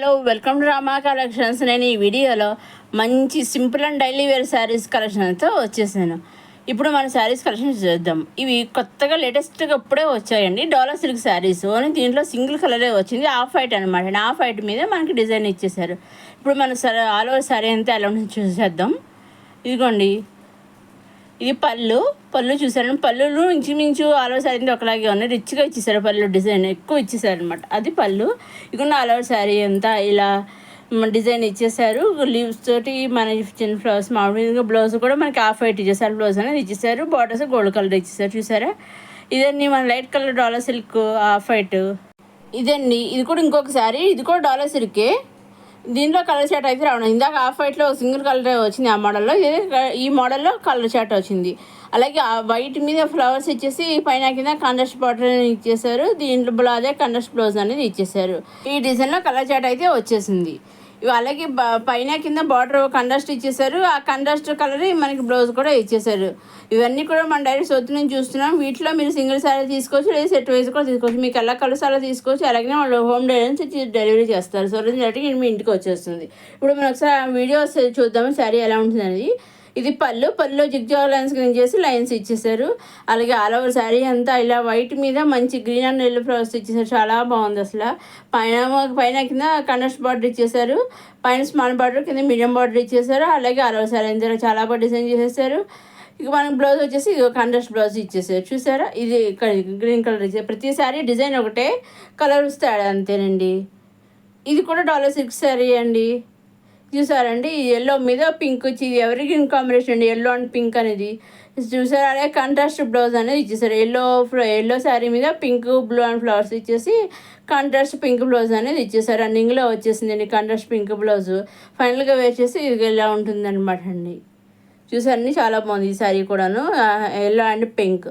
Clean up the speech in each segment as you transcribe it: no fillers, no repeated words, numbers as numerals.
Hello welcome to Rama collections. నేను ఈ వీడియోలో మంచి simple and daily wear saris కలెక్షన్తో వచ్చేసాను. ఇప్పుడు మన శారీస్ కలెక్షన్స్ చూద్దాం. ఇవి కొత్తగా లేటెస్ట్గా ఇప్పుడే వచ్చాయండి. Dollar silk saris. ఓన్లీ దీంట్లో సింగిల్ కలరే వచ్చింది, ఆఫ్ వైట్ అనమాట. ఆఫ్ వైట్ మీద మనకి డిజైన్ ఇచ్చేసారు. ఇప్పుడు మన ఆల్ ఓవర్ శారీ అంతా ఎలా ఉంటుంది చూసేద్దాం. ఇదిగోండి, ఇది పళ్ళు చూసారు. పళ్ళులు ఇంచుమించు ఆల్ ఓవర్ శారీ ఒకలాగే ఉన్నాయి. రిచ్గా ఇచ్చేసారు, పళ్ళు డిజైన్ ఎక్కువ ఇచ్చేసారు అనమాట. అది పళ్ళు. ఇక ఆల్ ఓవర్ శారీ అంతా ఇలా డిజైన్ ఇచ్చేసారు. లీవ్స్ తోటి మన చిన్న ఫ్లవర్స్ మామూలుగా. బ్లౌజ్ కూడా మనకి ఆఫ్ వైట్ ఇచ్చేసారు, బ్లౌజ్ అనేది ఇచ్చేసారు. బార్డర్స్ గోల్డ్ కలర్ ఇచ్చేసారు, చూసారా. ఇదండి మన light colour dollar silk off white. ఇదండి, ఇది కూడా ఇంకొక శారీ. ఇది కూడా డాలర్ సిల్కే. దీంట్లో కలర్ చాట్ అయితే రావడం. ఇందాక ఆఫ్ వైట్లో సింగిల్ కలర్ వచ్చింది ఆ మోడల్లో. ఈ మోడల్లో కలర్ చాట్ వచ్చింది. అలాగే ఆ వైట్ మీద ఫ్లవర్స్ ఇచ్చేసి పైన కింద కండస్ట్ బార్డర్ ఇచ్చేసారు. దీంట్లో అదే కండస్ట్ బ్లౌజ్ అనేది ఇచ్చేసారు. ఈ డిజైన్లో కలర్ చాట్ అయితే వచ్చేసింది. ఇవి అలాగే పైన కింద బార్డర్ కండస్ట్ ఇచ్చేసారు. ఆ కండస్ట్ కలర్ మనకి బ్లౌజ్ కూడా ఇచ్చేసారు. ఇవన్నీ కూడా మనం డైరెక్ట్ సొత్తు నుంచి చూస్తున్నాం. వీటిలో మీరు సింగిల్ శారీ తీసుకోవచ్చు, లేదా సెట్ వైజ్ కూడా తీసుకోవచ్చు. మీకు ఎలా కలర్స్ అలా తీసుకోవచ్చు. అలాగే వాళ్ళు హోమ్ డెలివరీ చేస్తారు. సో డైరెక్ట్గా మీ ఇంటికి వచ్చేస్తుంది. ఇప్పుడు మనం ఒకసారి వీడియో చూద్దాము శారీ ఎలా ఉంటుంది అనేది. ఇది పళ్ళులో జిగ్జాగ్ లైన్స్ గ్రీన్ చేసి లైన్స్ ఇచ్చేసారు. అలాగే ఆల్ ఓవర్ శారీ అంతా ఇలా వైట్ మీద మంచి గ్రీన్ అండ్ ఎల్లో ఫ్లవర్స్ ఇచ్చేసారు. చాలా బాగుంది అసలు. పైన కింద కండస్ట్ బార్డర్ ఇచ్చేసారు. పైన స్మాల్ బార్డర్, కింద మీడియం బార్డర్ ఇచ్చేసారు. అలాగే ఆల్ ఓవర్ శారీ అంతా చాలా బాగా డిజైన్ చేసేసారు. ఇక మనకి బ్లౌజ్ వచ్చేసి ఇది కండస్ట్ బ్లౌజ్ ఇచ్చేసారు, చూసారా. ఇది గ్రీన్ కలర్ ఇచ్చారు. ప్రతిసారి డిజైన్ ఒకటే, కలర్ తేడా అంతేనండి. ఇది కూడా డాలర్ సిల్క్ శారీ అండి, చూసారండి. ఎల్లో మీద పింక్ వచ్చి ఇది ఎవరి గ్రీన్ కాంబినేషన్ అండి, ఎల్లో అండ్ పింక్ అనేది చూసారు. అలాగే కాంట్రాస్ట్ బ్లౌజ్ అనేది ఇచ్చేసారు. ఎల్లో శారీ మీద పింక్ బ్లూ అండ్ ఫ్లవర్స్ ఇచ్చేసి కాంట్రాస్ట్ పింక్ బ్లౌజ్ అనేది ఇచ్చేసారు. రన్నింగ్లో వచ్చేసిందండి కాంట్రాస్ట్ పింక్ బ్లౌజ్. ఫైనల్గా వేసేసి ఇది ఇలా ఉంటుంది అనమాట అండి. చూసారండి, చాలా బాగుంది ఈ శారీ కూడాను, ఎల్లో అండ్ పింక్.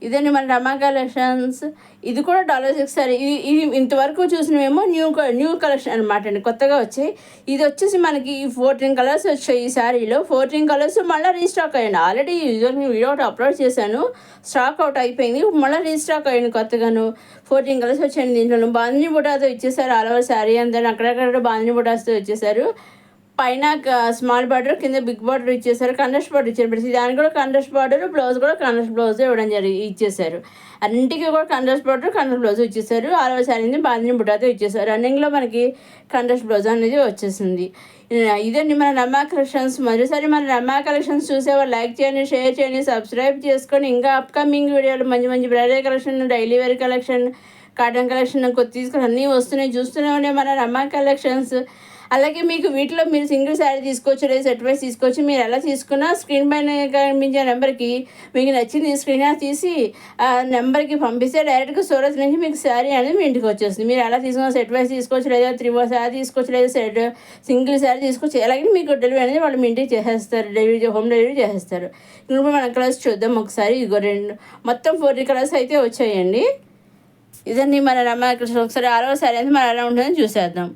ఇదండి మన రమా కలెక్షన్స్. ఇది కూడా డాలర్ సిల్క్ శారీ. ఇది ఇంతవరకు చూసినవేమో న్యూ కలెక్షన్ అనమాట అండి, కొత్తగా వచ్చాయి. ఇది వచ్చేసి మనకి 14 కలర్స్ వచ్చాయి ఈ శారీలో. 14 కలర్స్ మళ్ళీ రీస్టాక్ అయ్యండి. ఆల్రెడీ వీడియో ఒకటి అప్లోడ్ చేశాను, స్టాక్ అవుట్ అయిపోయింది. మళ్ళీ రీస్టాక్ అయ్యింది కొత్తగాను. 14 కలర్స్ వచ్చాయండి. దీంట్లో బాంధిని బుటాతో ఇచ్చేసారు. ఆల్ ఓవర్ శారీ అంతా అక్కడక్కడ బాంధిని బుటాస్తో వచ్చేసారు. పైన స్మాల్ బార్డర్, కింద బిగ్ బార్డర్ ఇచ్చేసారు. కండస్ట్ బార్డర్ ఇచ్చారు. ప్రతి దానికి కూడా కండస్ట్ బార్డర్, బ్లౌజ్ కూడా కండస్ట్ బ్లౌజ్ ఇవ్వడం ఇచ్చేసారు. అన్నింటికి కూడా కండస్ట్ బార్డర్, కండస్ట్ బ్లౌజ్ ఇచ్చేసారు. ఆల్ ఓవర్ శారీని బాంధిని బుటాతో ఇచ్చేసారు. రన్నింగ్లో మనకి కండస్ట్ బ్లౌజ్ అనేది వచ్చేసింది. ఇదండి మన రమా కలెక్షన్స్. మరోసారి మన రమా కలెక్షన్స్ చూసేవాళ్ళు లైక్ చేయండి, షేర్ చేయండి, సబ్స్క్రైబ్ చేసుకొని ఇంకా అప్కమింగ్ వీడియోలు మంచి bridal collection, daily wear collection, cotton collection కొత్త తీసుకొని అన్నీ వస్తున్నాయి, చూస్తూనే ఉండే మన రమా కలెక్షన్స్. అలాగే మీకు వీటిలో మీరు సింగిల్ శారీ తీసుకోవచ్చు, లేదా సెట్ వైజ్ తీసుకోవచ్చు. మీరు ఎలా తీసుకున్నా స్క్రీన్ పైన కనిపించే నెంబర్కి మీకు నచ్చింది స్క్రీన్ తీసి ఆ నెంబర్కి పంపిస్తే డైరెక్ట్గా స్టోరేజ్ నుంచి మీకు శారీ అనేది మీ ఇంటికి వచ్చేస్తుంది. మీరు ఎలా తీసుకున్నా సెట్ వైజ్ తీసుకోవచ్చు, లేదా 3 శారీ తీసుకోవచ్చు, లేదా సింగిల్ శారీ తీసుకోవచ్చు. అలాగే మీకు డెలివరీ అనేది వాళ్ళు మీ ఇంటికి చేసేస్తారు, హోమ్ డెలివరీ చేసేస్తారు. ఇప్పుడు మనం కలర్స్ చూద్దాం ఒకసారి. ఇగో మొత్తం 40 కలర్స్ అయితే వచ్చాయండి. ఇదండి మన రమా కృష్ణ. ఒకసారి 6వ శారీ అయితే మనం ఎలా ఉంటుందని చూసేద్దాం.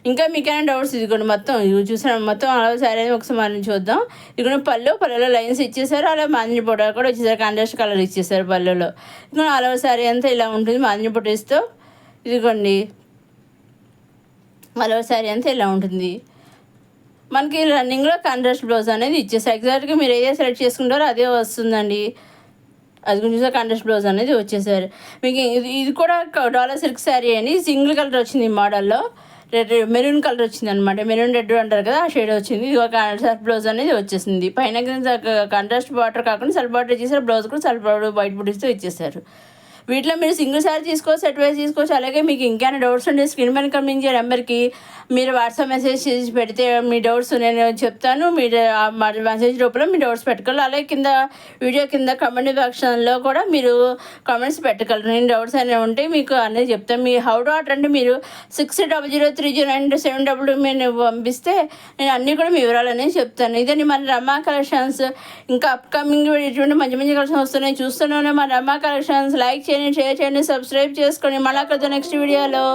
ఇంకా మీకైనా డౌట్స్ ఇదిగోండి, మొత్తం చూసాను. మొత్తం అలా శారీ అనేది ఒకసారి మనం చూద్దాం. ఇదిగోండి పళ్ళులో లైన్స్ ఇచ్చేసారు. అలా మాందిని బొట్ట కూడా వచ్చేసారు. కాంట్రాస్ట్ కలర్ ఇచ్చేసారు పళ్ళులో. ఇదిగోండి ఆల్ ఓవర్ శారీ అంతా ఇలా ఉంటుంది మాందిని బొట్టేస్తూ. ఇదిగోండి ఆల్ ఓవర్ శారీ అంతా ఇలా ఉంటుంది. మనకి రన్నింగ్లో కాంట్రాస్ట్ బ్లౌజ్ అనేది ఇచ్చేసారు. ఎగ్జాక్ట్గా మీరు ఏదో సెలెక్ట్ చేసుకుంటారో అదే వస్తుందండి. అది కొంచెం కాంట్రాస్ట్ బ్లౌజ్ అనేది వచ్చేసారు. మీకు ఇది కూడా డాలర్ సిల్క్ శారీ అండి. సింగిల్ కలర్ వచ్చింది ఈ మోడల్లో. మెరూన్ కలర్ వచ్చింది అనమాట. మెరూన్ రెడ్ అంటారు కదా, ఆ షేడ్ వచ్చింది. ఇది ఒక సెల్ఫ్ బ్లౌజ్ అనేది వచ్చేసింది. పైన కాంట్రాస్ట్ బార్డర్ కాకుండా సెల్ఫ్ బార్డర్ ఇచ్చేసారు. బ్లౌజ్ కూడా సెల్ఫ్ బార్డర్ వైట్ బుటీస్తో ఇచ్చేసారు. వీటిలో మీరు సింగిల్ శారీ తీసుకోవచ్చు, సెట్ వైజ్ తీసుకోవచ్చు. అలాగే మీకు ఇంకేమైనా డౌట్స్ ఉంటే స్క్రీన్ పైన కనిపించే నెంబర్కి మీరు వాట్సాప్ మెసేజ్ చేసి పెడితే మీ డౌట్స్ నేను చెప్తాను. మీరు మెసేజ్ రూపంలో మీ డౌట్స్ పెట్టుకోవాలి. అలాగే వీడియో కింద కమెంట్ సెక్షన్లో కూడా మీరు కామెంట్స్ పెట్టగలరు. నేను డౌట్స్ అనేవి ఉంటే మీకు అనేది చెప్తాను. మీ హౌ టు ఆర్డర్ అంటే మీరు 6000300927 మీరు పంపిస్తే నేను అన్నీ కూడా మీ వివరాలు అనేది చెప్తాను. ఇదని మన రమా కలెక్షన్స్. ఇంకా అప్కమింగ్ ఇటువంటి మంచి కలెక్షన్స్ వస్తున్నాయి, చూస్తూనే మన రమా కలెక్షన్స్. లైక్ చేయండి, షేర్ చేయండి, సబ్స్క్రైబ్ చేసుకొని మళ్ళీ నెక్స్ట్ వీడియోలో